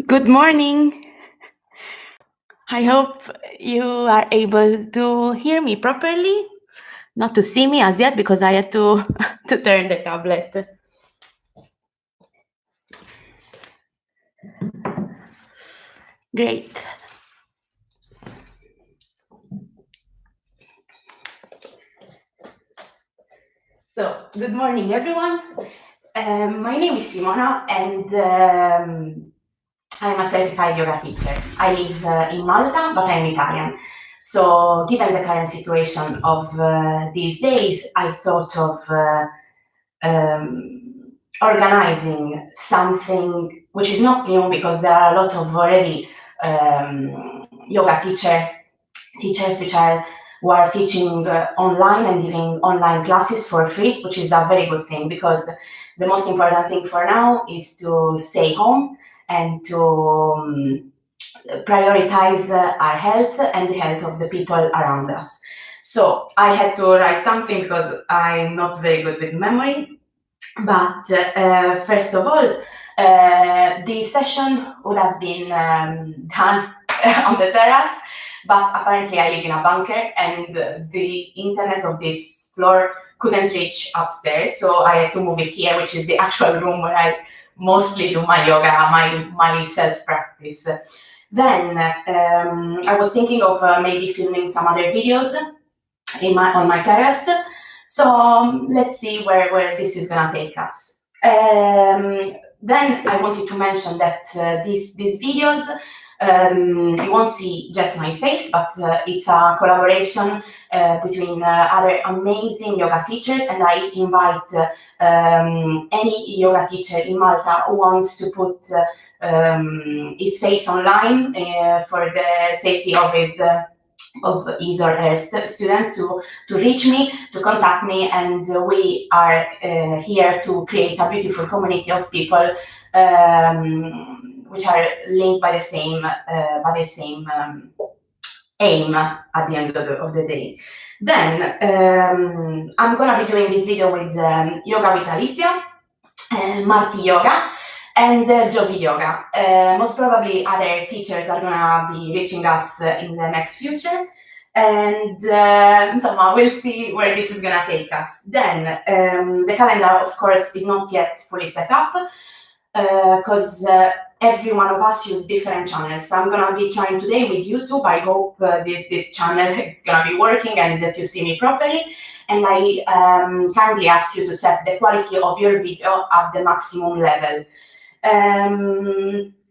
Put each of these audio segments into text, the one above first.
Good morning. I hope you are able to hear me properly, not to see me as yet because I had to, to turn the tablet. Great. So, good morning, everyone. My name is Simona, and I'm a certified yoga teacher. I live in Malta, but I'm Italian. So, given the current situation of these days, I thought of organizing something which is not new because there are a lot of already yoga teachers who are teaching online and giving online classes for free, which is a very good thing because the most important thing for now is to stay home and to prioritize our health and the health of the people around us. So I had to write something because I'm not very good with memory. But first of all, the session would have been done on the terrace, but apparently I live in a bunker and the internet of this floor couldn't reach upstairs, so I had to move it here, which is the actual room where I mostly do my yoga, my self-practice. Then I was thinking of maybe filming some other videos on my terrace. So let's see where this is gonna take us. Then I wanted to mention that these videos, you won't see just my face, but it's a collaboration between other amazing yoga teachers, and I invite any yoga teacher in Malta who wants to put his face online for the safety of his or her students to reach me, to contact me, and we are here to create a beautiful community of people which are linked by the same aim at the end of the day. Then I'm gonna be doing this video with Yoga with Alicia, Marty Yoga, and Giovi Yoga. Most probably other teachers are gonna be reaching us in the next future, and insomma, we'll see where this is gonna take us. Then the calendar, of course, is not yet fully set up because every one of us use different channels. So I'm gonna be trying today with YouTube. I hope this channel is gonna be working and that you see me properly. And I kindly ask you to set the quality of your video at the maximum level.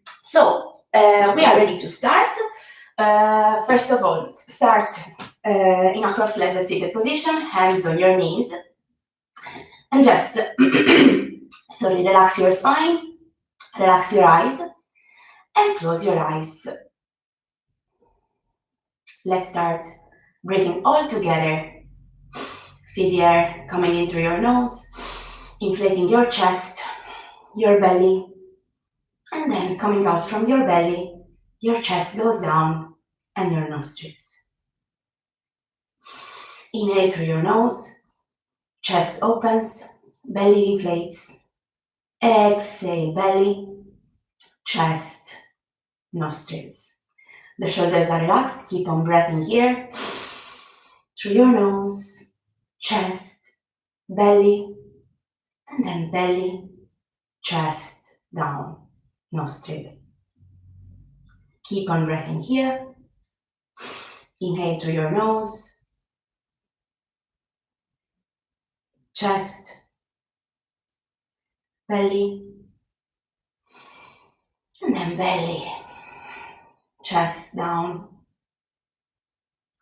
So we are ready to start. First of all, start in a cross-legged seated position, hands on your knees, and just slowly relax your spine, relax your eyes, and close your eyes. Let's start breathing all together. Feel the air coming in through your nose, inflating your chest, your belly, and then coming out from your belly, your chest goes down and your nostrils. Inhale through your nose, chest opens, belly inflates. Exhale, belly, chest, nostrils. The shoulders are relaxed, keep on breathing here. Through your nose, chest, belly, and then belly, chest, down, nostril. Keep on breathing here. Inhale through your nose, chest, belly, and then belly, chest down.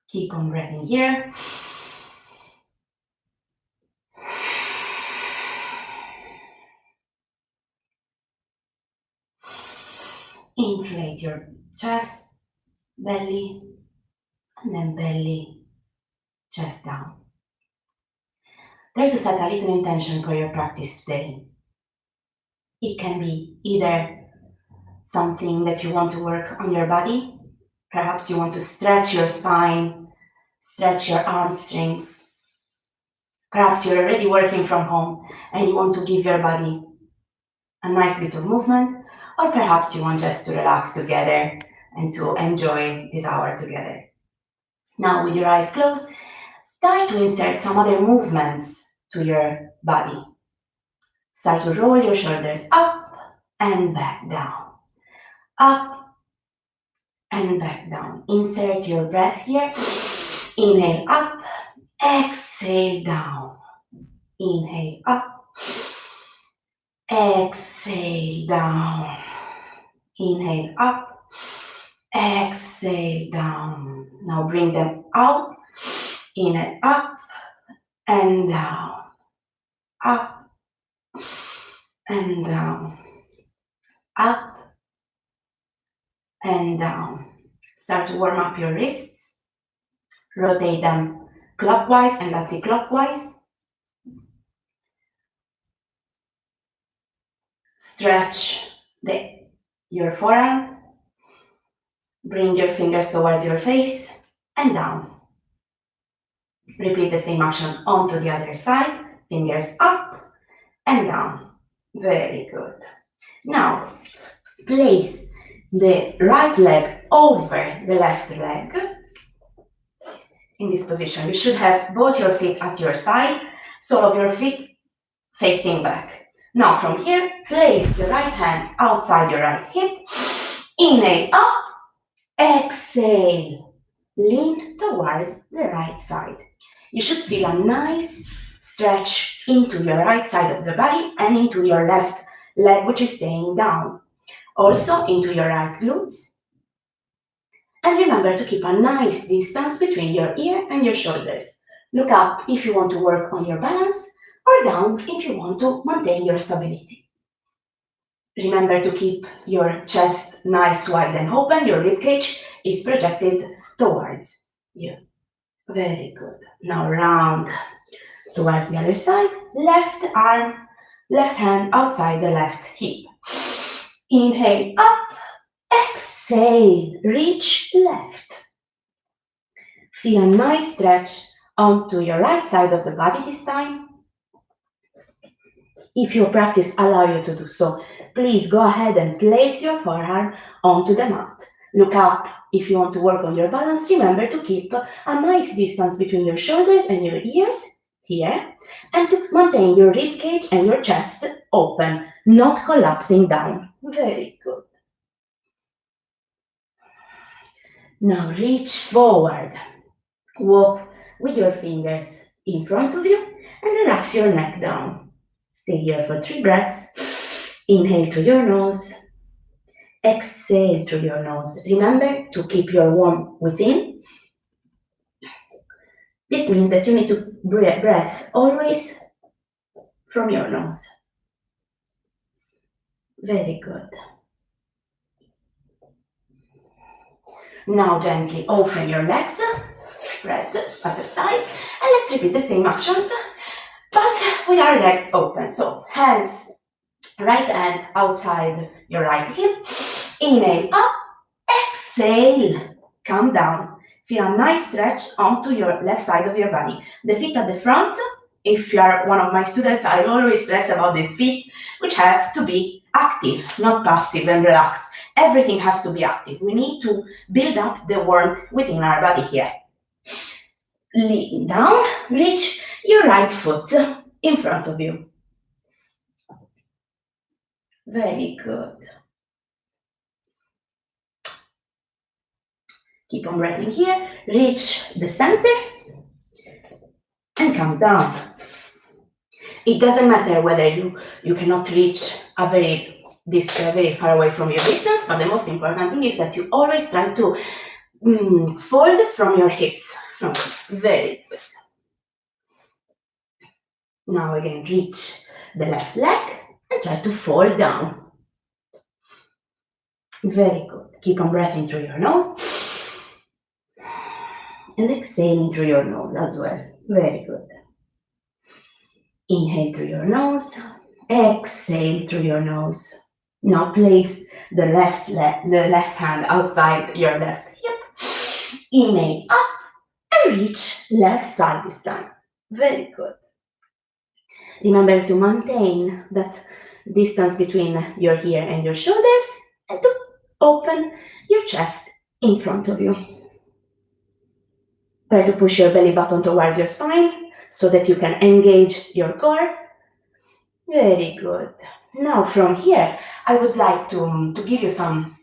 Keep on breathing here. Inflate your chest, belly, and then belly, chest down. Try to set a little intention for your practice today. It can be either something that you want to work on your body. Perhaps you want to stretch your spine, stretch your arm strings. Perhaps you're already working from home and you want to give your body a nice bit of movement. or perhaps you want just to relax together and to enjoy this hour together. Now, with your eyes closed, start to insert some other movements to your body. Start to roll your shoulders up and back down, up and back down. Insert your breath here. Inhale up, exhale down. Inhale up, exhale down. Inhale up, exhale down. Now bring them out. Inhale up and down, up and down, up and down. Start to warm up your wrists. Rotate them clockwise and anti-clockwise. Stretch your forearm. Bring your fingers towards your face and down. Repeat the same action onto the other side. Fingers up and down. Very good. Now, place the right leg over the left leg. In this position, you should have both your feet at your side, sole of your feet facing back. Now from here, place the right hand outside your right hip. Inhale up, exhale. Lean towards the right side. You should feel a nice stretch into your right side of the body and into your left leg, which is staying down. Also into your right glutes. And remember to keep a nice distance between your ear and your shoulders. Look up if you want to work on your balance, or down if you want to maintain your stability. Remember to keep your chest nice, wide and open. Your ribcage is projected towards you. Very good. Now round towards the other side. Left arm, left hand outside the left hip. Inhale up, exhale, reach left. Feel a nice stretch onto your right side of the body this time. If your practice allows you to do so, please go ahead and place your forearm onto the mat. Look up if you want to work on your balance. Remember to keep a nice distance between your shoulders and your ears here, and to maintain your ribcage and your chest open, not collapsing down. Very good. Now reach forward. Walk with your fingers in front of you and relax your neck down. Stay here for 3 breaths. Inhale through your nose. Exhale through your nose. Remember to keep your warmth within. This means that you need to breathe always from your nose. Very good. Now gently open your legs, spread at the side, and let's repeat the same actions, but with our legs open. So hands, right hand outside your right hip. Inhale up, exhale, come down. Feel a nice stretch onto your left side of your body. The feet at the front. If you are one of my students, I always stress about these feet, which have to be active, not passive and relaxed. Everything has to be active. We need to build up the warmth within our body here. Lean down, reach your right foot in front of you. Very good. Keep on breathing here. Reach the center and come down. It doesn't matter whether you cannot reach very far away from your distance, but the most important thing is that you always try to fold from your hips. Very good. Now again, reach the left leg and try to fall down. Very good. Keep on breathing through your nose and exhaling through your nose as well. Very good. Inhale through your nose, exhale through your nose. Now place the left hand outside your left hip. Inhale up and reach left side this time. Very good. Remember to maintain that distance between your ear and your shoulders, and to open your chest in front of you. Try to push your belly button towards your spine so that you can engage your core. Very good. Now from here, I would like to give you some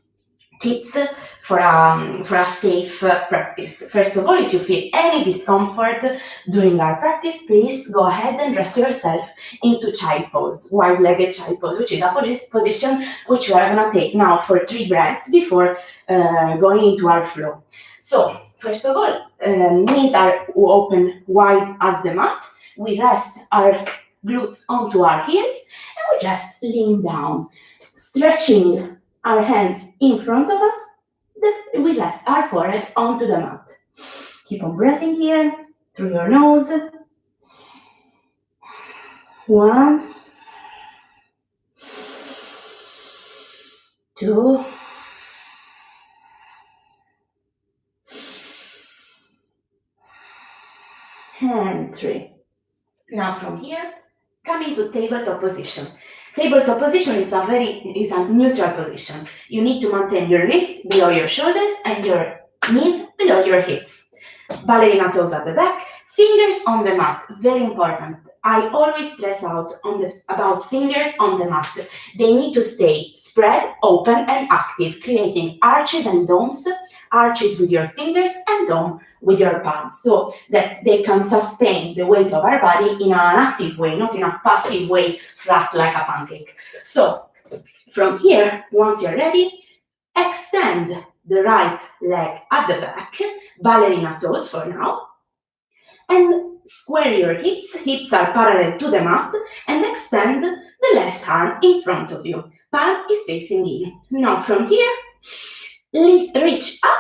tips for a safe practice. First of all, if you feel any discomfort during our practice, please go ahead and rest yourself into child pose, wide-legged child pose, which is a position which we are going to take now for 3 breaths before going into our flow. So, first of all, knees are open wide as the mat. We rest our glutes onto our heels and we just lean down, stretching our hands in front of us. We rest our forehead onto the mat. Keep on breathing here through your nose. 1, 2, and 3. Now from here, come into tabletop position. Tabletop position is a neutral position. You need to maintain your wrists below your shoulders and your knees below your hips. Ballerina toes at the back, fingers on the mat, very important. I always stress out about fingers on the mat. They need to stay spread, open and active, creating arches and domes, arches with your fingers and dome with your palms, so that they can sustain the weight of our body in an active way, not in a passive way, flat like a pancake. So from here, once you're ready, extend the right leg at the back, ballerina toes for now, and square your hips. Hips are parallel to the mat, and extend the left arm in front of you. Palm is facing in. Now from here, reach up.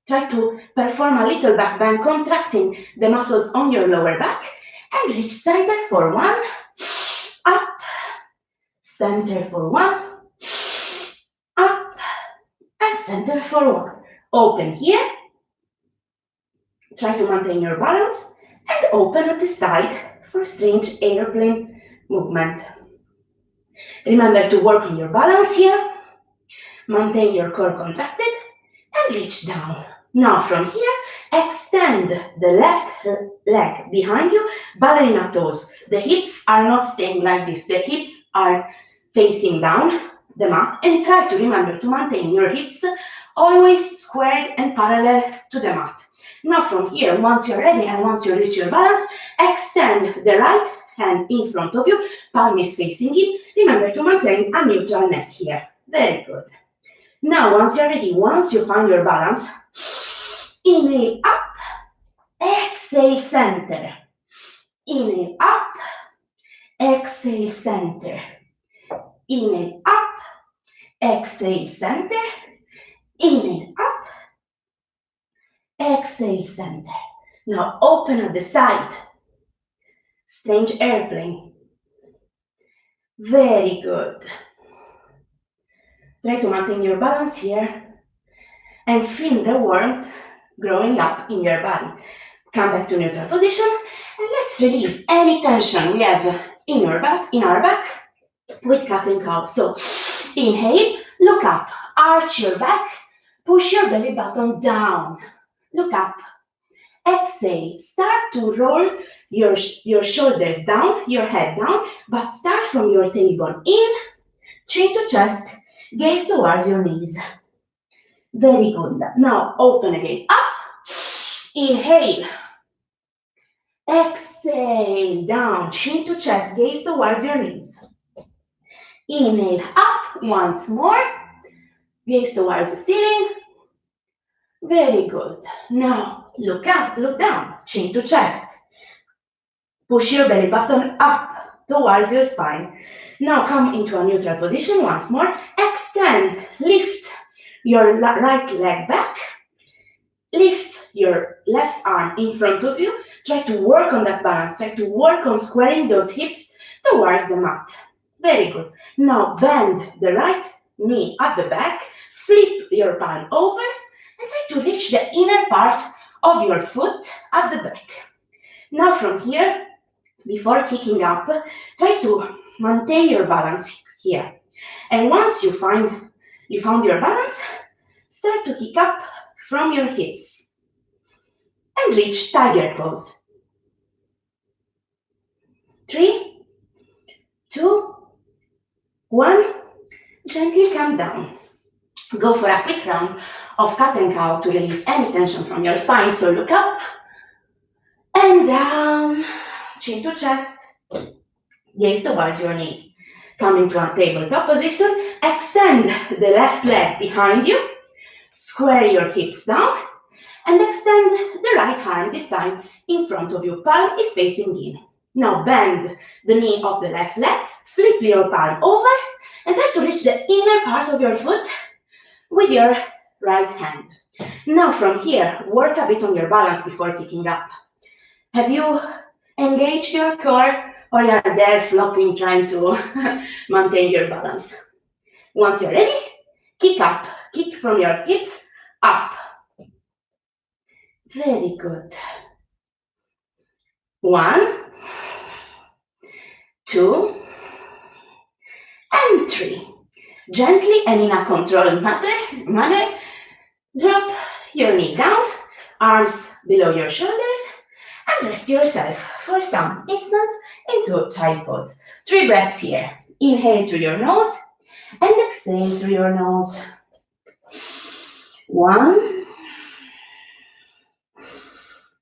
Try to perform a little back bend, contracting the muscles on your lower back, and reach center for 1, up, center for 1, up, and center for 1. Open here. Try to maintain your balance and open at the side for strange airplane movement. Remember to work on your balance here. Maintain your core contracted and reach down. Now from here, extend the left leg behind you, ballerina toes. The hips are not staying like this. The hips are facing down the mat, and try to remember to maintain your hips always squared and parallel to the mat. Now from here, once you're ready and once you reach your balance, extend the right hand in front of you, palm is facing in. Remember to maintain a neutral neck here. Very good. Now, once you're ready, once you find your balance, inhale up, exhale center. Inhale up, exhale center. Inhale up, exhale center. Inhale up, exhale center. Now open at the side. Strange airplane. Very good. Try to maintain your balance here and feel the warmth growing up in your body. Come back to neutral position and let's release any tension we have in our back with cat and cow. So inhale, look up, arch your back, push your belly button down, look up. Exhale, start to roll your shoulders down, your head down, but start from your tailbone in, chin to chest, gaze towards your knees. Very good. Now open again, up, inhale, exhale, down, chin to chest, gaze towards your knees. Inhale, up, once more, gaze towards the ceiling. Very good. Now look up, look down, chin to chest. Push your belly button up towards your spine. Now come into a neutral position once more. Extend, lift your right leg back. Lift your left arm in front of you. Try to work on that balance. Try to work on squaring those hips towards the mat. Very good. Now bend the right knee at the back. Flip your palm over and try to reach the inner part of your foot at the back. Now from here, before kicking up, try to maintain your balance here. And once you found your balance, start to kick up from your hips and reach tiger pose. 3, 2, 1, gently come down. Go for a quick round of cat and cow to release any tension from your spine. So look up and down, chin to chest, gaze towards your knees. Come into a tabletop position, extend the left leg behind you, square your hips down, and extend the right arm, this time in front of you. Palm is facing in. Now bend the knee of the left leg, flip your palm over, and try to reach the inner part of your foot with your right hand. Now from here, work a bit on your balance before kicking up. Have you engaged your core, or you are there flopping, trying to maintain your balance? Once you're ready, kick up. Kick from your hips up. Very good. 1, 2, and 3. Gently and in a controlled manner, drop your knee down, arms below your shoulders, and rest yourself for some instance into child pose. 3 breaths here. Inhale through your nose and exhale through your nose. 1,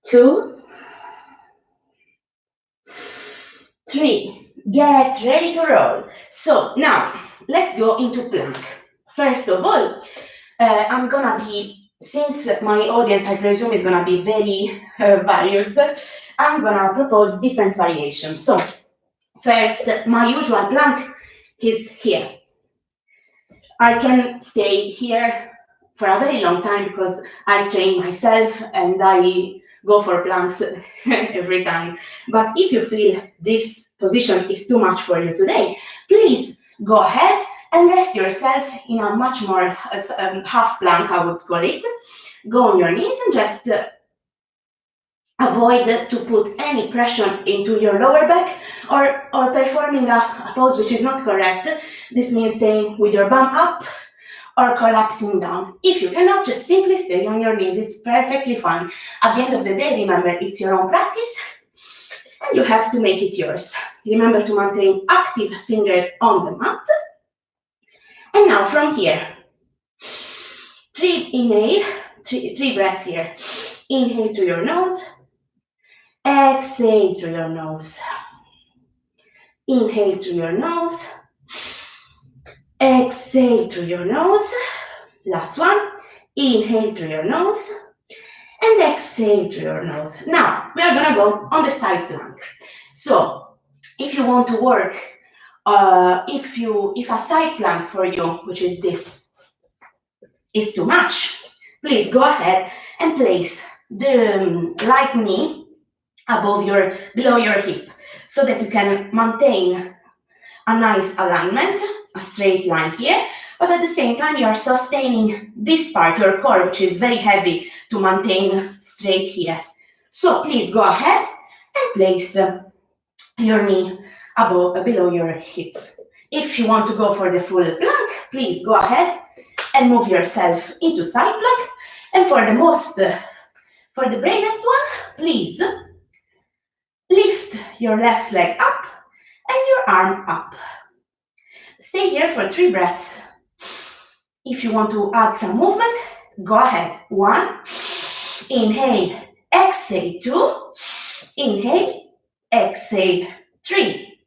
2, 3. Get ready to roll. So now let's go into plank. First of all, I'm gonna be, since my audience I presume is gonna be very various, I'm gonna propose different variations. So first, my usual plank is here. I can stay here for a very long time because I train myself and I go for planks every time. But if you feel this position is too much for you today, please go ahead and rest yourself in a much more half plank, I would call it. Go on your knees and just avoid to put any pressure into your lower back or performing a pose which is not correct. This means staying with your bum up or collapsing down. If you cannot, just simply stay on your knees. It's perfectly fine. At the end of the day, remember, it's your own practice and you have to make it yours. Remember to maintain active fingers on the mat. And now from here, 3 breaths here. Inhale through your nose, exhale through your nose. Inhale through your nose, exhale through your nose. Last one, inhale through your nose and exhale through your nose. Now, we are gonna go on the side plank. So, if you want to work, if a side plank for you, which is this, is too much, please go ahead and place the right knee below your hip, so that you can maintain a nice alignment, a straight line here, but at the same time you are sustaining this part, your core, which is very heavy to maintain straight here. So please go ahead and place your knee below your hips. If you want to go for the full plank, please go ahead and move yourself into side plank. And for the bravest one, please lift your left leg up and your arm up. Stay here for 3 breaths. If you want to add some movement, go ahead. 1, inhale, exhale. 2, inhale, exhale. 3.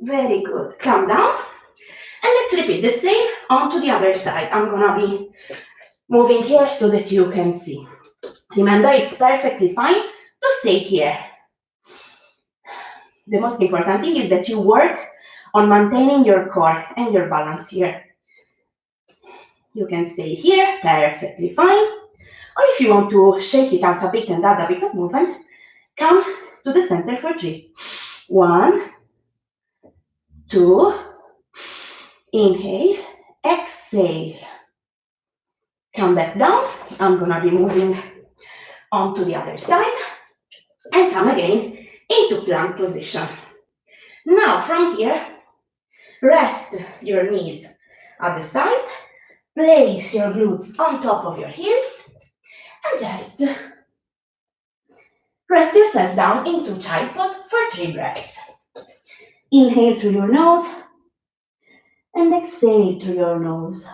Very good. Calm down. And let's repeat the same onto the other side. I'm gonna be moving here so that you can see. Remember, it's perfectly fine to stay here. The most important thing is that you work on maintaining your core and your balance here. You can stay here, perfectly fine. Or if you want to shake it out a bit and add a bit of movement, come to the center for 3. 1, 2, inhale, exhale. Come back down. I'm gonna be moving onto the other side and come again into plank position. Now from here, Rest your knees at the side, place your glutes on top of your heels, and just rest yourself down into child pose for 3 breaths. Inhale through your nose and exhale through your nose.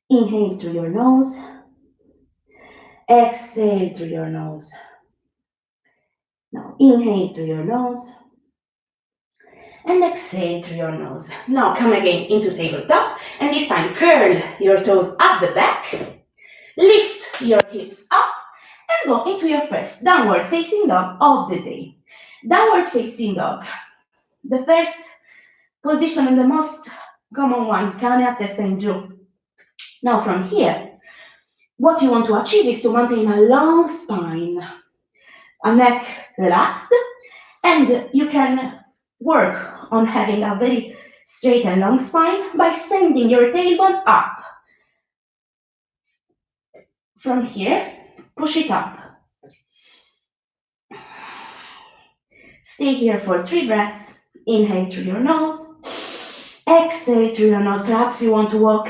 Inhale through your nose, exhale through your nose. Now inhale through your nose and exhale through your nose. Now come again into tabletop, and this time curl your toes at the back, lift your hips up, and go into your first downward facing dog of the day. Downward facing dog. The first position and the most common one, cane a testa in giù. Now from here, what you want to achieve is to maintain a long spine, a neck relaxed, and you can work on having a very straight and long spine by sending your tailbone up. From here, push it up. Stay here for 3 breaths. Inhale through your nose, exhale through your nose. Perhaps you want to walk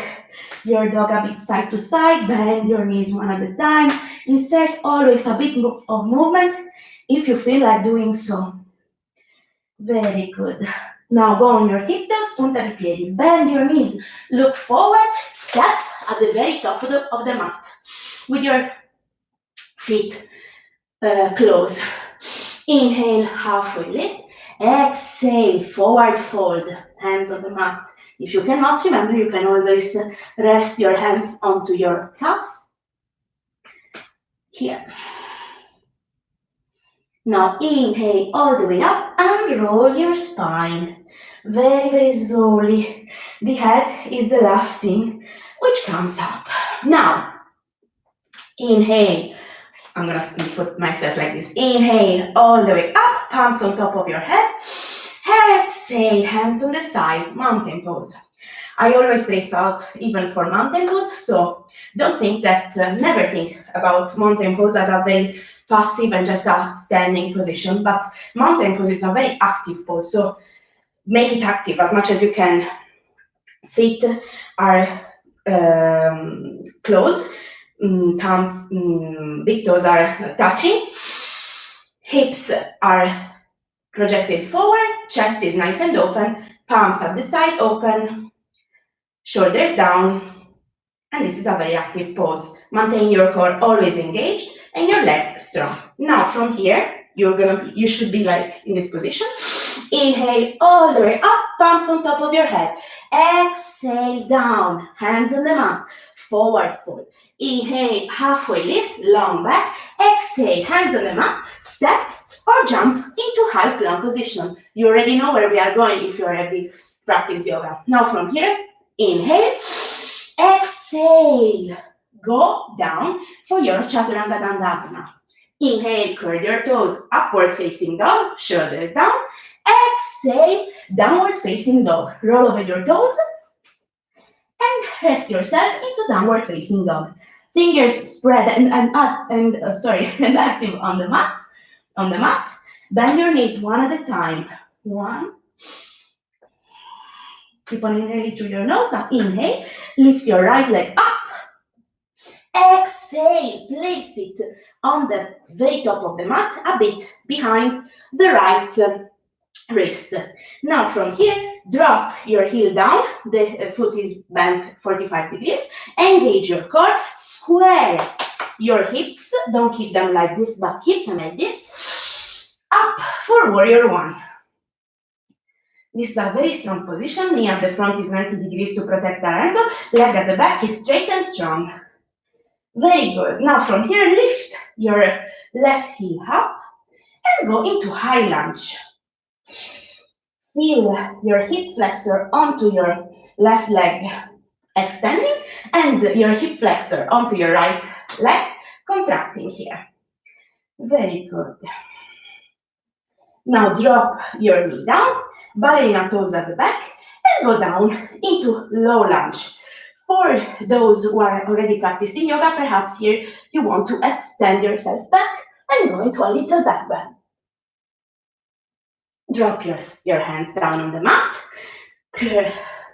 your dog a bit side to side, bend your knees one at a time. Insert always a bit of movement if you feel like doing so. Very good. Now go on your tiptoes, punta di piedi. Bend your knees, look forward, step at the very top of the mat with your feet close. Inhale, halfway lift. Exhale, forward fold, hands on the mat. If you cannot, remember, you can always rest your hands onto your calves. Here. Now inhale all the way up and roll your spine. Very, very slowly. The head is the last thing which comes up. Now, inhale. I'm going to put myself like this. Inhale all the way up, palms on top of your head. Exhale, hands on the side, mountain pose. I always trace out even for mountain pose, so don't think that, never think about mountain pose as a very passive and just a standing position, but mountain pose is a very active pose, so make it active as much as you can. Feet are closed, thumbs, big toes are touching, hips are projected forward, chest is nice and open, palms at the side open, shoulders down, and this is a very active pose. Maintain your core always engaged and your legs strong. Now from here, you should be like in this position. Inhale all the way up, palms on top of your head. Exhale down, hands on the mat, forward fold. Inhale, halfway lift, long back. Exhale, hands on the mat, step or jump into high plank position. You already know where we are going if you already practice yoga. Now from here, inhale, exhale, go down for your Chaturanga Dandasana. Inhale, curl your toes, upward facing dog, shoulders down. Exhale, downward facing dog. Roll over your toes and rest yourself into downward facing dog. Fingers spread and active on the mat. Bend your knees one at a time. 1. Keep on inhaling through your nose. Now inhale, lift your right leg up. Exhale, place it on the very top of the mat, a bit behind the right wrist. Now from here, drop your heel down. The foot is bent 45 degrees. Engage your core. Square your hips. Don't keep them like this, but keep them like this. Up for warrior 1. This is a very strong position. Knee at the front is 90 degrees to protect our ankle. Leg at the back is straight and strong. Very good. Now from here, lift your left heel up and go into high lunge. Feel your hip flexor onto your left leg extending and your hip flexor onto your right leg contracting here. Very good. Now drop your knee down, ballerina toes at the back, and go down into low lunge. For those who are already practicing yoga, perhaps here you want to extend yourself back and go into a little back bend. Drop your hands down on the mat.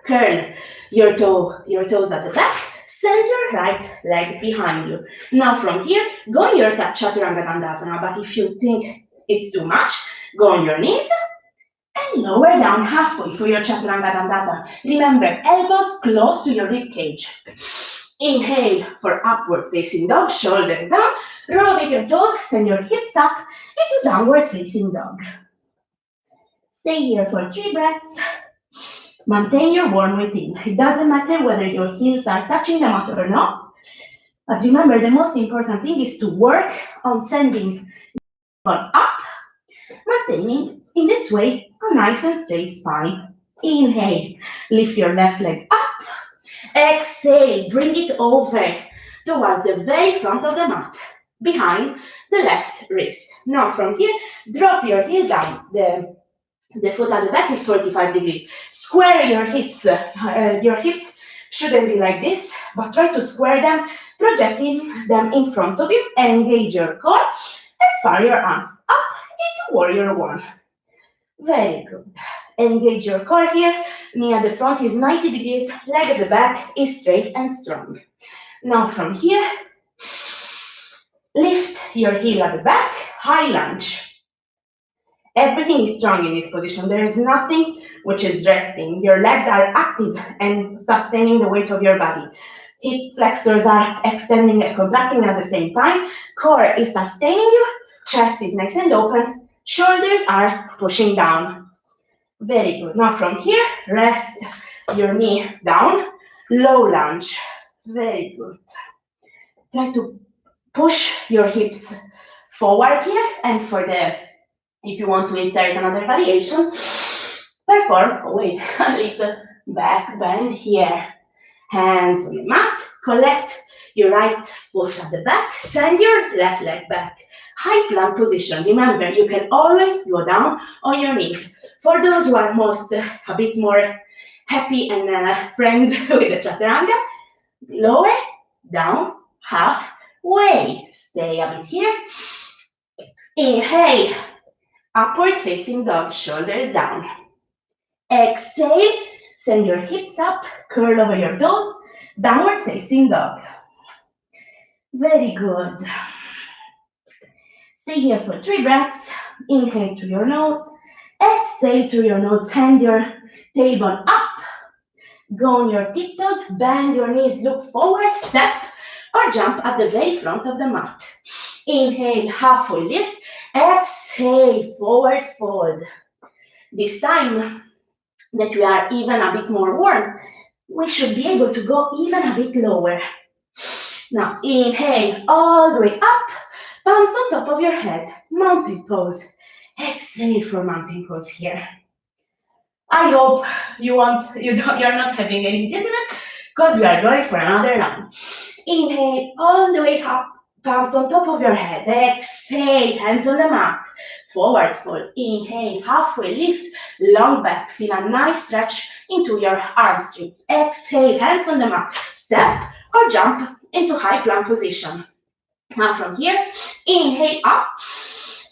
Curl your toes at the back. Send your right leg behind you. Now from here, go in your Chaturanga Dandasana, but if you think it's too much, go on your knees and lower down halfway for your Chaturanga Dandasana. Remember, elbows close to your rib cage. Inhale for upward facing dog, shoulders down, roll with your toes, send your hips up into downward facing dog. Stay here for 3 breaths. Maintain your warm within. It doesn't matter whether your heels are touching the mat or not, but remember, the most important thing is to work on sending one up, maintaining in this way a nice and straight spine. Inhale, lift your left leg up. Exhale, bring it over towards the very front of the mat, behind the left wrist. Now from here, drop your heel down. The foot at the back is 45 degrees. Square your hips. Your hips shouldn't be like this, but try to square them, projecting them in front of you. Engage your core and fire your arms up into warrior one. Very good. Engage your core here. Knee at the front is 90 degrees. Leg at the back is straight and strong. Now from here, lift your heel at the back. High lunge. Everything is strong in this position. There is nothing which is resting. Your legs are active and sustaining the weight of your body. Hip flexors are extending and contracting at the same time. Core is sustaining you. Chest is nice and open. Shoulders are pushing down. Very good. Now from here, rest your knee down. Low lunge. Very good. Try to push your hips forward here, and if you want to insert another variation, perform a little back bend here. Hands on the mat, collect your right foot at the back, send your left leg back. High plank position. Remember, you can always go down on your knees. For those who are a bit more happy and friend with the Chaturanga, lower, down, halfway. Stay a bit here. Inhale. Upward facing dog, shoulders down. Exhale, send your hips up, curl over your toes, downward facing dog. Very good. Stay here for 3 breaths. Inhale through your nose, exhale through your nose, bend your tailbone up, go on your tiptoes, bend your knees, look forward, step or jump at the very front of the mat. Inhale, halfway lift. Exhale, forward fold. This time that we are even a bit more warm, we should be able to go even a bit lower. Now, inhale all the way up, palms on top of your head, mountain pose. Exhale for mountain pose here. I hope you're not having any dizziness, because we are going for another round. Inhale all the way up. Palms on top of your head. Exhale, hands on the mat. Forward fold. Inhale, halfway lift. Long back. Feel a nice stretch into your arm strings. Exhale, hands on the mat. Step or jump into high plank position. Now from here, inhale up.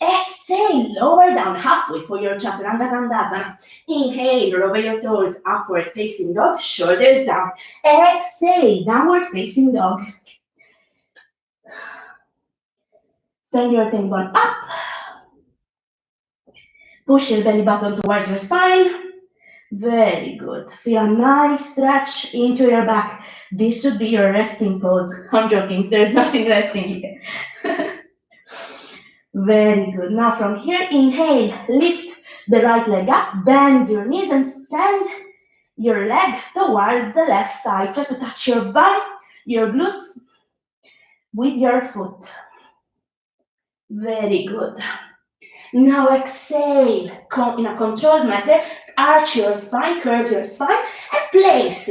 Exhale, lower down halfway for your Chaturanga Dandasana. Inhale, roll over your toes, upward facing dog, shoulders down. Exhale, downward facing dog. Send your tailbone up. Push your belly button towards your spine. Very good. Feel a nice stretch into your back. This should be your resting pose. I'm joking, there's nothing resting here. Very good. Now from here, inhale, lift the right leg up, bend your knees and send your leg towards the left side. Try to touch your bum, your glutes with your foot. Very good. Now exhale, in a controlled manner, arch your spine, curve your spine, and place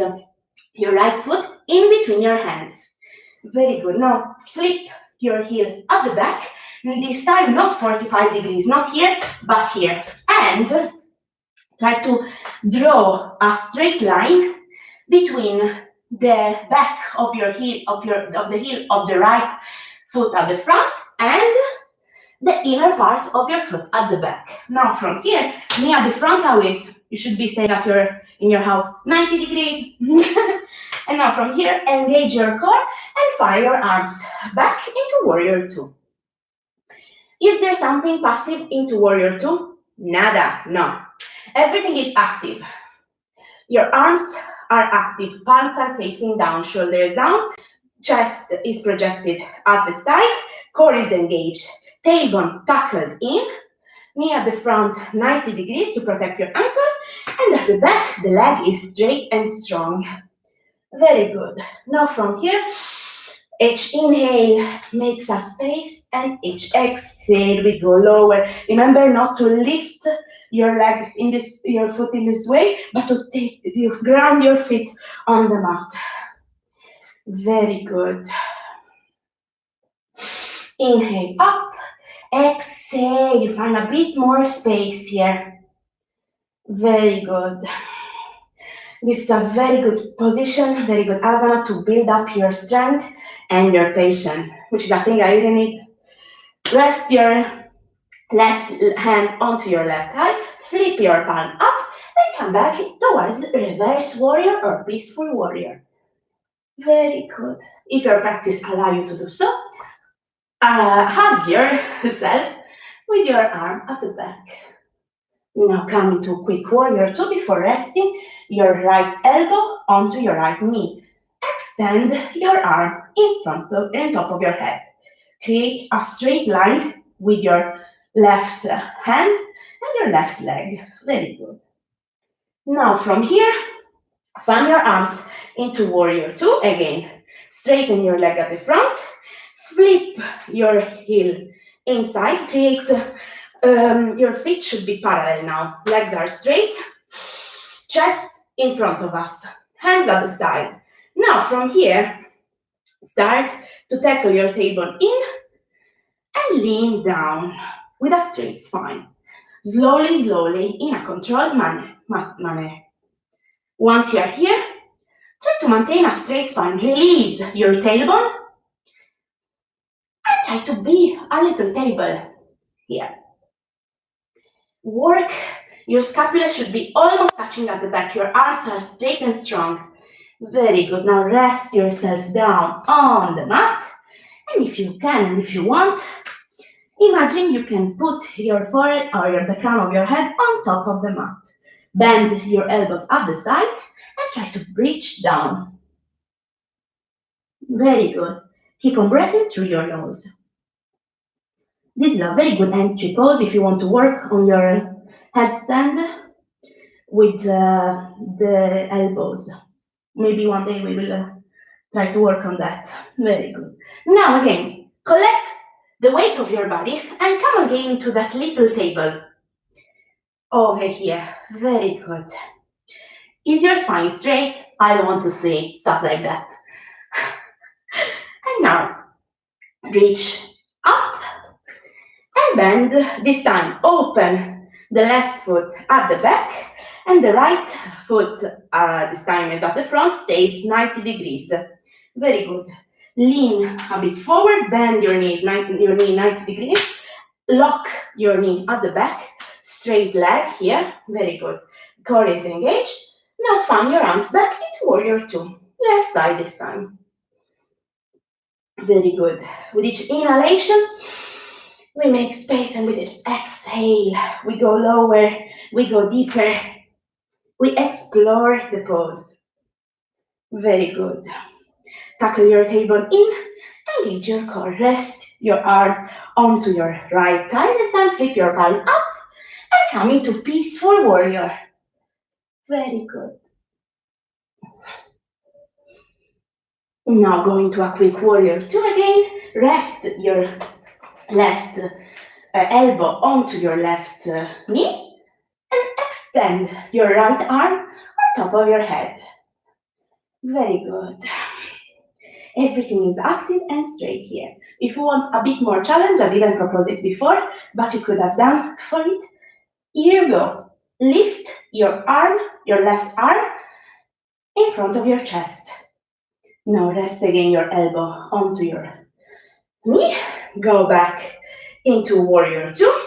your right foot in between your hands. Very good. Now flip your heel at the back. This time not 45 degrees, not here, but here. And try to draw a straight line between the back of your heel, of the heel of the right foot at the front and the inner part of your foot at the back. Now from here, knee at the front always, you should be staying in your house 90 degrees. And now from here, engage your core and fire your arms back into Warrior 2. Is there something passive into Warrior 2? Nada, no. Everything is active. Your arms are active, palms are facing down, shoulders down, chest is projected at the side, core is engaged, tailbone tackled in, knee at the front 90 degrees to protect your ankle, and at the back the leg is straight and strong. Very good. Now from here, each inhale makes a space, and each exhale we go lower. Remember not to lift your leg your foot in this way, but to ground your feet on the mat. Very good. Inhale up, exhale, you find a bit more space here. Very good. This is a very good position, very good asana to build up your strength and your patience, which is a thing I really need. Rest your left hand onto your left thigh, flip your palm up, and come back towards reverse warrior or peaceful warrior. Very good. If your practice allows you to do so, hug yourself with your arm at the back. Now come into quick warrior 2 before resting your right elbow onto your right knee. Extend your arm on top of your head. Create a straight line with your left hand and your left leg. Very good. Now from here, fan your arms into warrior 2 again. Straighten your leg at the front. Flip your heel inside. Create your feet should be parallel now. Legs are straight. Chest in front of us. Hands at the side. Now from here, start to tackle your tailbone in and lean down with a straight spine. Slowly, slowly, in a controlled manner. Once you are here, try to maintain a straight spine. Release your tailbone and try to be a little table here. Work, your scapula should be almost touching at the back. Your arms are straight and strong. Very good. Now rest yourself down on the mat. And if you can and if you want, imagine you can put your forehead or the crown of your head on top of the mat. Bend your elbows at the side and try to reach down. Very good. Keep on breathing through your nose. This is a very good entry pose if you want to work on your headstand with the elbows. Maybe one day we will try to work on that. Very good. Now again, collect the weight of your body and come again to that little table over here. Very good. Is your spine straight? I don't want to see stuff like that. And now, reach up and bend. This time, open the left foot at the back and the right foot, this time is at the front, stays 90 degrees. Very good. Lean a bit forward, bend your knee 90 degrees. Lock your knee at the back, straight leg here. Very good. Core is engaged. Now fan your arms back into warrior 2. Left side this time. Very good. With each inhalation, we make space, and with each exhale, we go lower, we go deeper, we explore the pose. Very good. Tackle your tailbone in, engage your core. Rest your arm onto your right thigh. This time, flip your palm up and come into peaceful warrior. Very good. Now going to a quick warrior 2 again. Rest your left elbow onto your left knee and extend your right arm on top of your head. Very good. Everything is active and straight here. If you want a bit more challenge, I didn't propose it before, but you could have done for it. Here you go. Lift your arm, your left arm, in front of your chest. Now rest again your elbow onto your knee. Go back into warrior 2.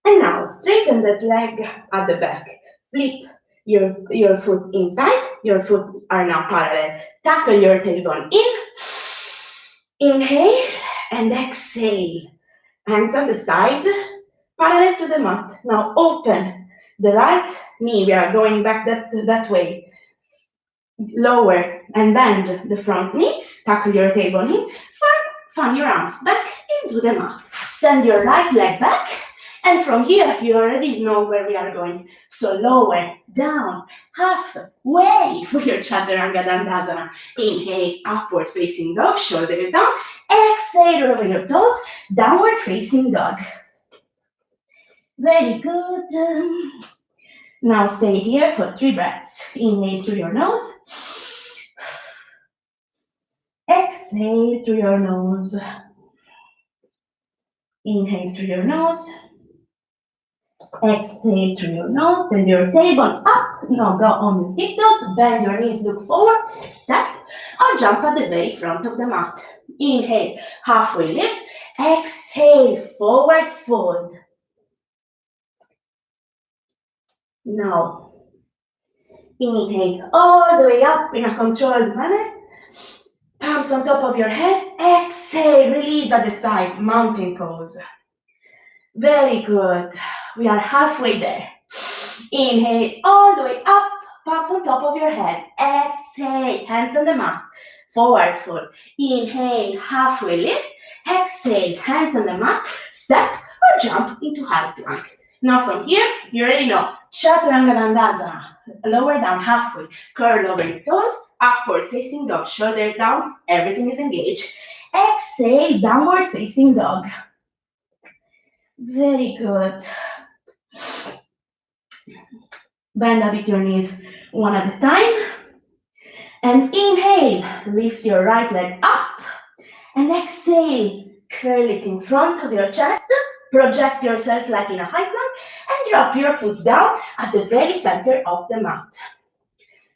And now straighten that leg at the back. Flip your foot inside. Your foot are now parallel. Tackle your tailbone in. Inhale and exhale. Hands on the side, parallel to the mat. Now open the right knee. We are going back that way. Lower and bend the front knee. Tackle your tailbone in. Fan your arms back into the mat. Send your right leg back. And from here, you already know where we are going. So lower, down, halfway for your Chaturanga Dandasana. Inhale, upward facing dog, shoulders down. Exhale over your toes, downward facing dog. Very good. Now stay here for 3 breaths. Inhale through your nose. Exhale through your nose. Inhale through your nose. Exhale through your nose. Send your tailbone up. Now go on your tiptoes. Bend your knees, look forward. Step or jump at the very front of the mat. Inhale, halfway lift. Exhale, forward fold. Now, inhale all the way up in a controlled manner. Palms on top of your head. Exhale, release at the side, mountain pose. Very good. We are halfway there. Inhale all the way up, palms on top of your head. Exhale, hands on the mat. Forward fold. Inhale, halfway lift. Exhale, hands on the mat. Step or jump into high plank. Now from here, you already know. Chaturanga Dandasana. Lower down halfway. Curl over your toes. Upward facing dog. Shoulders down. Everything is engaged. Exhale, downward facing dog. Very good. Bend a bit your knees one at a time. And inhale, lift your right leg up. And exhale, curl it in front of your chest. Project yourself like in a high plank. And drop your foot down at the very center of the mat.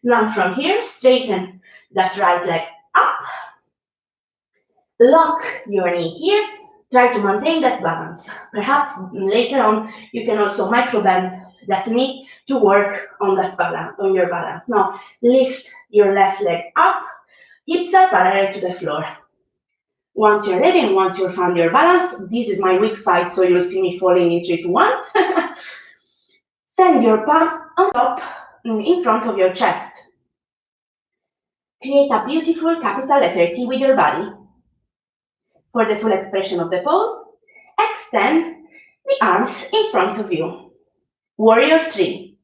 Now from here, straighten that right leg up. Lock your knee here. Try to maintain that balance. Perhaps later on, you can also micro bend that knee to work on that balance, on your balance. Now, lift your left leg up. Hips are parallel to the floor. Once you're ready and once you've found your balance, this is my weak side, so you'll see me falling in 3, 2, 1. Send your palms on top, in front of your chest. Create a beautiful capital letter T with your body. For the full expression of the pose, extend the arms in front of you. Warrior 3.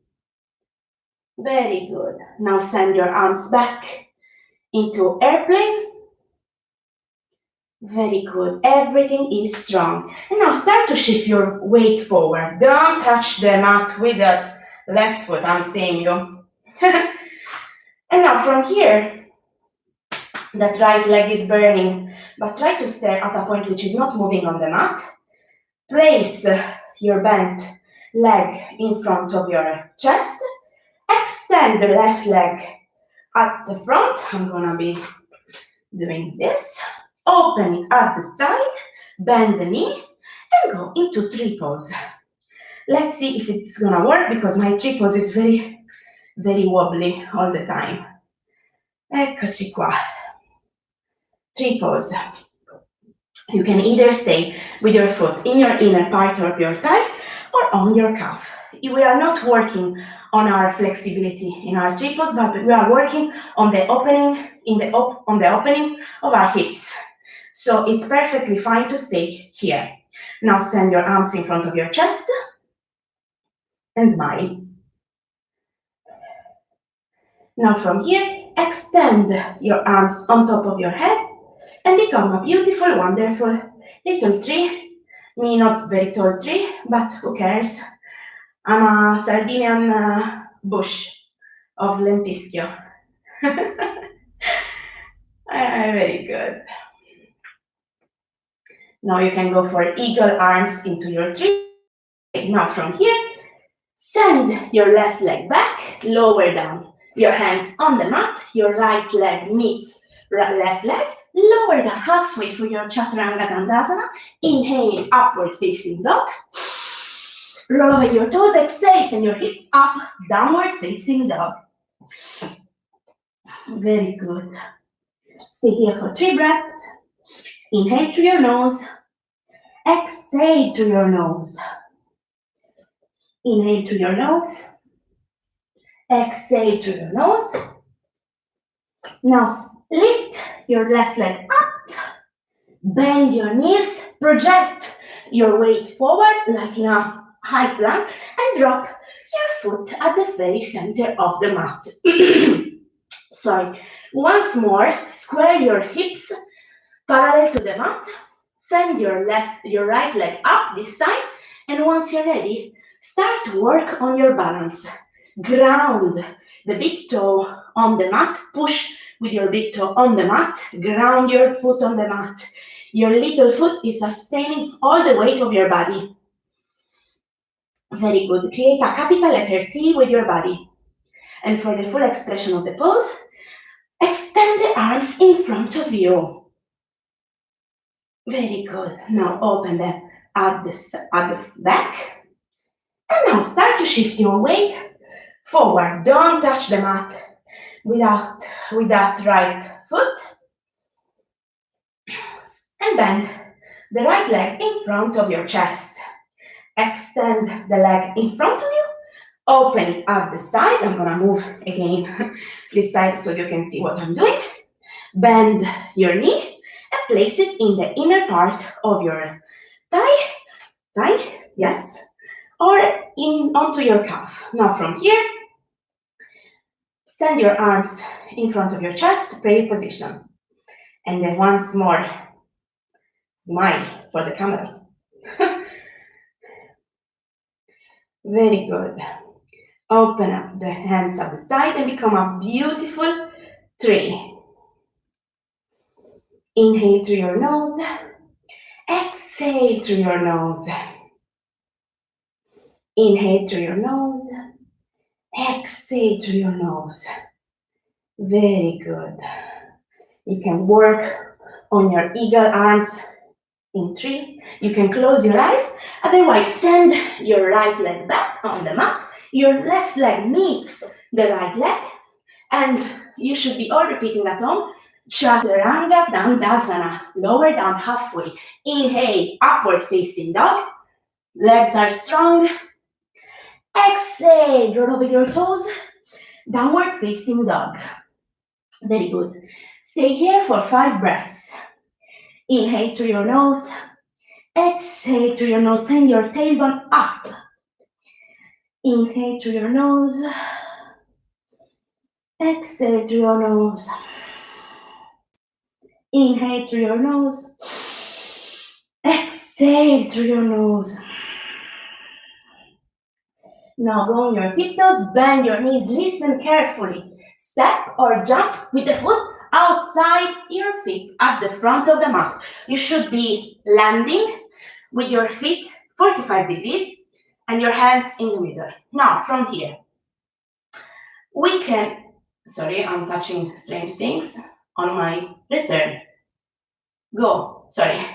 Very good. Now send your arms back into airplane. Very good. Everything is strong. And now start to shift your weight forward. Don't touch the mat with that left foot. I'm seeing you. And now from here, that right leg is burning, but try to stay at a point which is not moving on the mat. Place your bent leg in front of your chest. Extend the left leg at the front. I'm gonna be doing this. Open it at the side, bend the knee, and go into tree pose. Let's see if it's gonna work, because my tree pose is very, very wobbly all the time. Eccoci qua. Tree pose. You can either stay with your foot in your inner part of your thigh or on your calf. We are not working on our flexibility in our tree pose, but we are working on the opening on the opening of our hips. So it's perfectly fine to stay here. Now send your arms in front of your chest and smile. Now from here, extend your arms on top of your head and become a beautiful, wonderful little tree. Me, not very tall tree, but who cares? I'm a Sardinian bush of Lentischio. Very good. Now you can go for eagle arms into your tree. Now from here, send your left leg back, lower down. Your hands on the mat, your right leg meets left leg. lower down halfway for your Chaturanga Dandasana. Inhale, upward facing dog. Roll over your toes, exhale, send your hips up, downward facing dog. Very good. Stay here for 3 breaths. Inhale through your nose. Exhale through your nose. Inhale through your nose. Exhale through your nose. Now lift your left leg up. Bend your knees. Project your weight forward like in a high plank and drop your foot at the very center of the mat. Sorry. Once more, square your hips parallel to the mat. Send your right leg up this time. And once you're ready, start to work on your balance. Ground the big toe on the mat. Push with your big toe on the mat. Ground your foot on the mat. Your little foot is sustaining all the weight of your body. Very good. Create a capital letter T with your body. And for the full expression of the pose, extend the arms in front of you. Very good. Now open them at the back. And now start to shift your weight forward. Don't touch the mat with that right foot. And bend the right leg in front of your chest. Extend the leg in front of you. Open it at the side. I'm going to move again this side so you can see what I'm doing. Bend your knee and place it in the inner part of your thigh, yes, or onto your calf. Now from here, send your arms in front of your chest, prayer position. And then once more, smile for the camera. Very good. Open up the hands at the side and become a beautiful 3. Inhale through your nose. Exhale through your nose. Inhale through your nose. Exhale through your nose. Very good. You can work on your eagle arms in 3. You can close your eyes. Otherwise, send your right leg back on the mat. Your left leg meets the right leg. And you should be all repeating at home. Chaturanga Dandasana. Lower down halfway. Inhale, upward facing dog. Legs are strong. Exhale, roll over your toes. Downward facing dog. Very good. Stay here for 5 breaths. Inhale through your nose. Exhale through your nose. Send your tailbone up. Inhale through your nose. Exhale through your nose. Inhale through your nose. Exhale through your nose. Now go on your tiptoes, bend your knees, listen carefully. Step or jump with the foot outside your feet at the front of the mat. You should be landing with your feet 45 degrees and your hands in the middle. Now from here, we can, sorry, I'm touching strange things on my return. Go, sorry.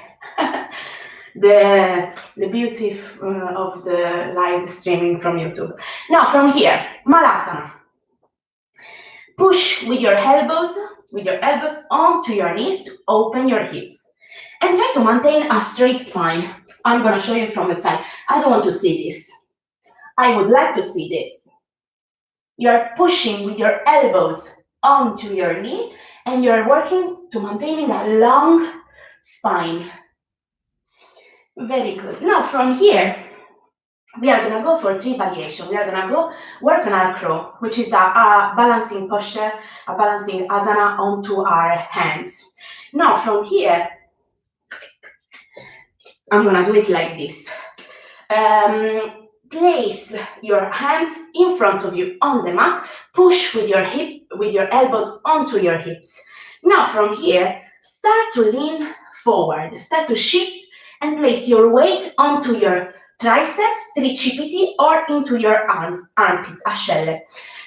The beauty of the live streaming from YouTube. Now from here, Malasana. Push with your elbows onto your knees to open your hips. And try to maintain a straight spine. I'm going to show you from the side. I don't want to see this. I would like to see this. You're pushing with your elbows onto your knee and you're working to maintaining a long spine. Very good. Now from here, we are going to go for 3 variations. We are going to go work on our crow, which is a balancing posture, a balancing asana onto our hands. Now from here, I'm going to do it like this. Place your hands in front of you on the mat. Push with your elbows onto your hips. Now from here, start to lean forward. Start to shift and place your weight onto your triceps, tricipiti, or into your armpit, ascelle.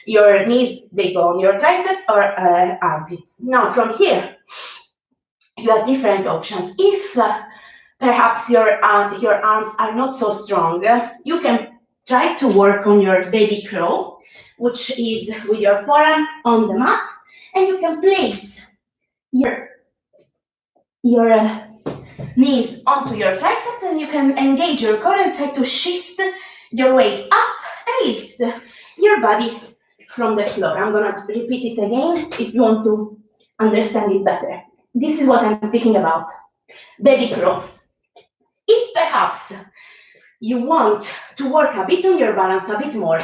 Your knees, they go on your triceps or armpits. Now from here, you have different options. If perhaps your arms are not so strong, you can try to work on your baby crow, which is with your forearm on the mat, and you can place your knees onto your triceps, and you can engage your core and try to shift your weight up and lift your body from the floor. I'm gonna repeat it again if you want to understand it better. This is what I'm speaking about. Baby crow. If perhaps you want to work a bit on your balance a bit more,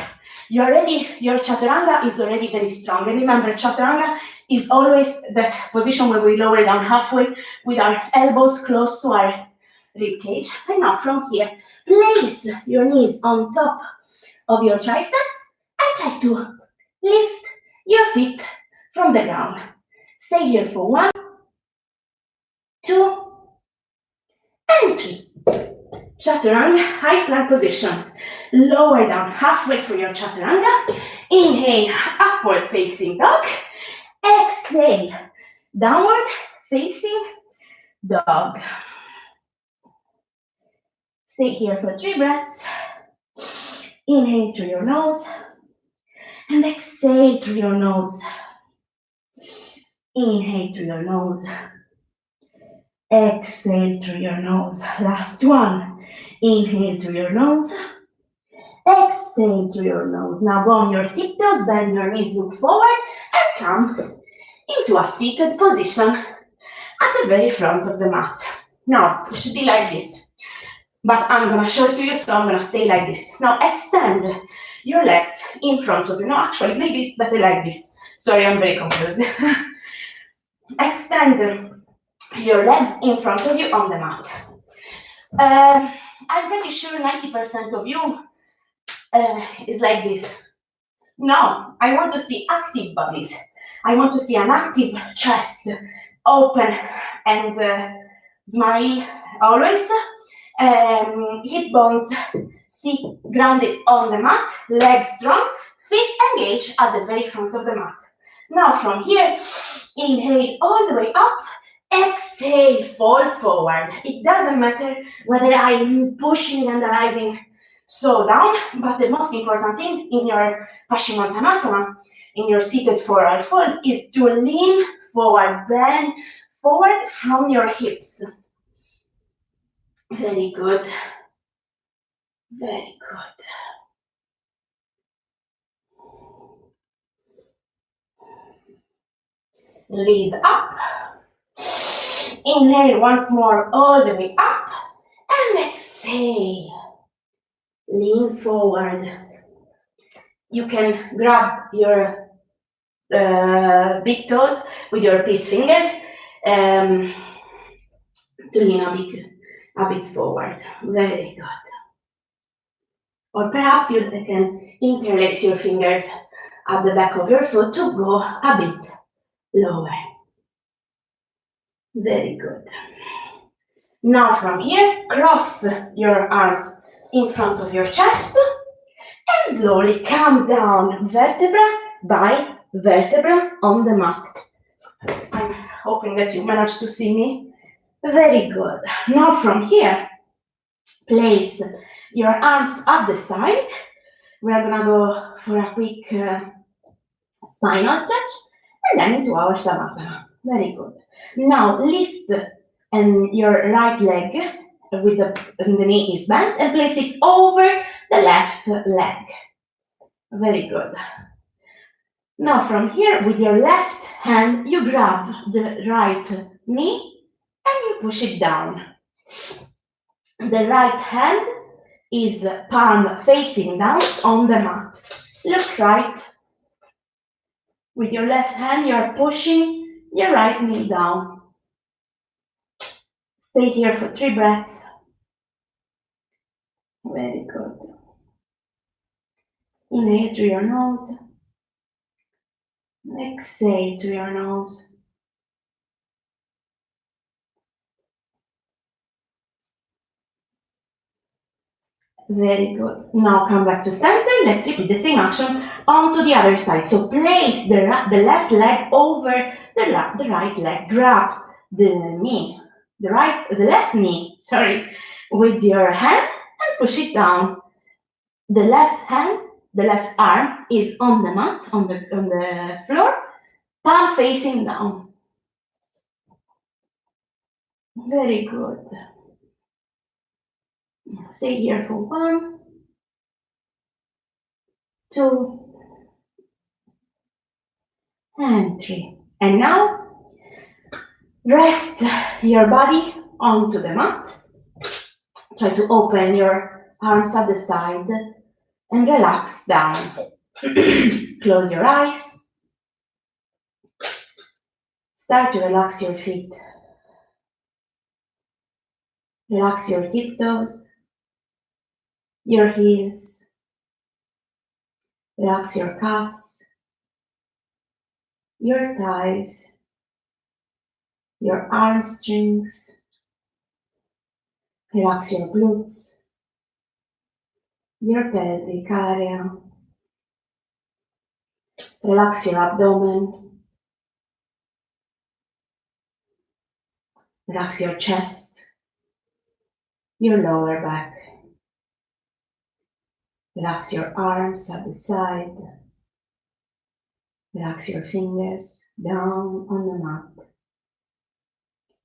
your chaturanga is already very strong. And remember, chaturanga is always that position where we lower down halfway with our elbows close to our rib cage. And now from here, place your knees on top of your triceps and try to lift your feet from the ground. Stay here for 1, 2, and 3. Chaturanga, high plank position. Lower down halfway for your chaturanga. Inhale, upward facing dog. Exhale, downward facing dog. Stay here for 3 breaths. Inhale through your nose and exhale through your nose. Inhale through your nose. Exhale through your nose. Last one. Inhale through your nose. Exhale through your nose. Now go on your tiptoes, bend your knees, look forward, and come into a seated position at the very front of the mat. Now, it should be like this, but I'm going to show it to you, so I'm going to stay like this. Now, extend your legs in front of you. No, actually, maybe it's better like this. Sorry, I'm very confused. Extend your legs in front of you on the mat. I'm pretty sure 90% of you is like this. No, I want to see active bodies. I want to see an active chest, open and smile always. Hip bones sit grounded on the mat, legs strong, feet engaged at the very front of the mat. Now from here, inhale all the way up. Exhale, fall forward. It doesn't matter whether I'm pushing and arriving so down, but the most important thing in your Paschimottanasana, in your seated forward fold, is to lean forward, bend forward from your hips. Very good. Very good. Release up. Inhale once more all the way up and exhale. Lean forward. You can grab your big toes with your peace fingers to lean a bit forward. Very good. Or perhaps you can interlace your fingers at the back of your foot to go a bit lower. Very good. Now from here, cross your arms in front of your chest and slowly come down vertebra by vertebra on the mat. I'm hoping that you managed to see me. Very good. Now from here, place your arms at the side. We're gonna go for a quick spinal stretch and then into our Savasana. Very good. Now lift your right leg with the knee is bent and place it over the left leg. Very good. Now from here, with your left hand, you grab the right knee and you push it down. The right hand is palm facing down on the mat. Look right. With your left hand, you are pushing your right knee down. Stay here for 3 breaths. Very good. Inhale through your nose. Exhale through your nose. Very good. Now come back to center. Let's repeat the same action onto the other side. So place the left leg over the right leg. Grab the left knee, with your hand and push it down. The left arm is on the mat, on the floor, palm facing down. Very good. Stay here for 1, 2, and 3. And now, rest your body onto the mat. Try to open your arms at the side and relax down. Close your eyes. Start to relax your feet. Relax your tiptoes, your heels. Relax your calves, your thighs, your arm strings. Relax your glutes, your pelvic area. Relax your abdomen. Relax your chest, your lower back. Relax your arms at the side. Relax your fingers down on the mat.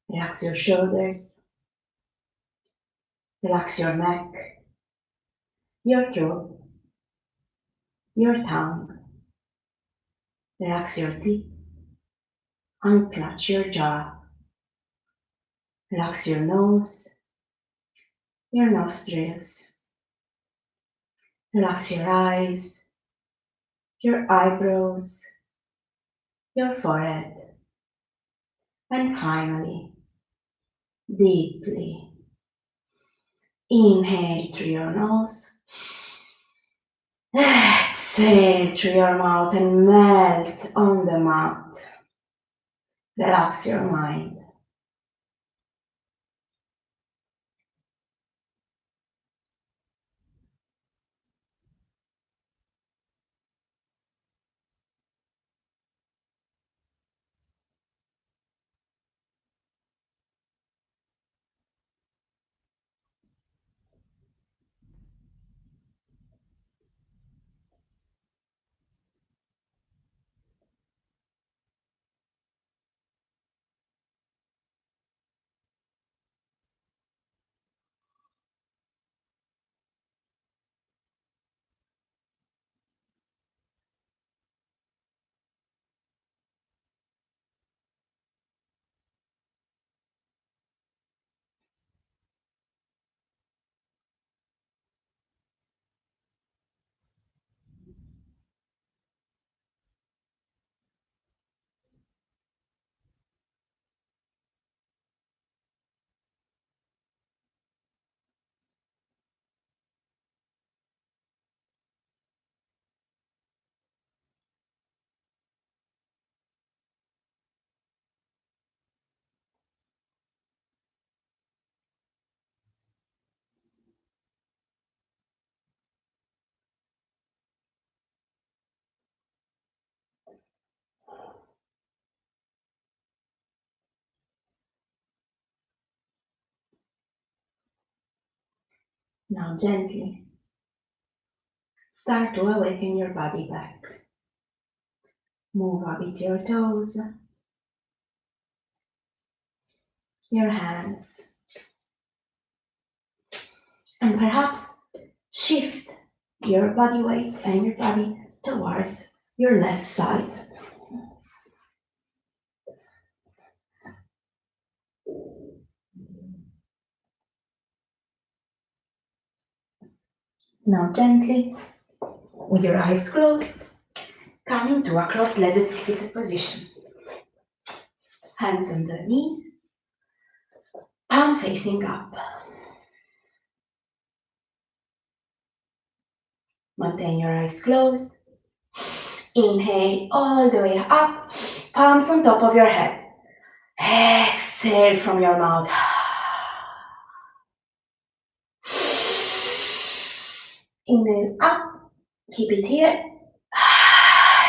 Relax your shoulders. Relax your neck, your throat, your tongue. Relax your teeth. Unclench your jaw. Relax your nose, your nostrils. Relax your eyes, your eyebrows, your forehead. And finally, deeply inhale through your nose. Exhale through your mouth and melt on the mat. Relax your mind. Now gently start to awaken your body back. Move a bit your toes, your hands, and perhaps shift your body weight and your body towards your left side. Now gently, with your eyes closed, come into a cross-legged seated position. Hands on the knees, palm facing up. Maintain your eyes closed. Inhale all the way up, palms on top of your head. Exhale from your mouth. Inhale up, keep it here.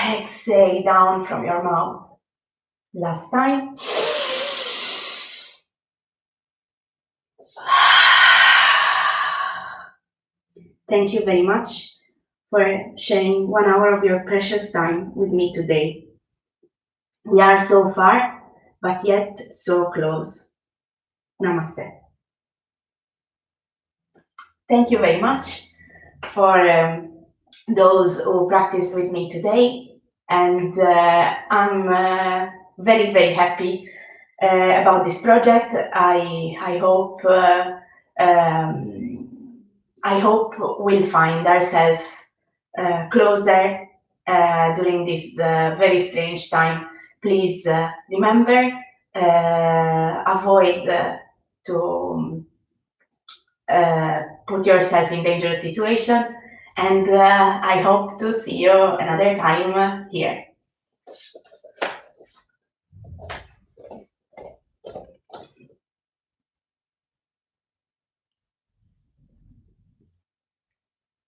Exhale down from your mouth. Last time. Thank you very much for sharing 1 hour of your precious time with me today. We are so far, but yet so close. Namaste. Thank you very much for those who practice with me today, and I'm very, very happy about this project. I hope we'll find ourselves closer during this very strange time. Please remember, avoid to put yourself in dangerous situation, and I hope to see you another time here.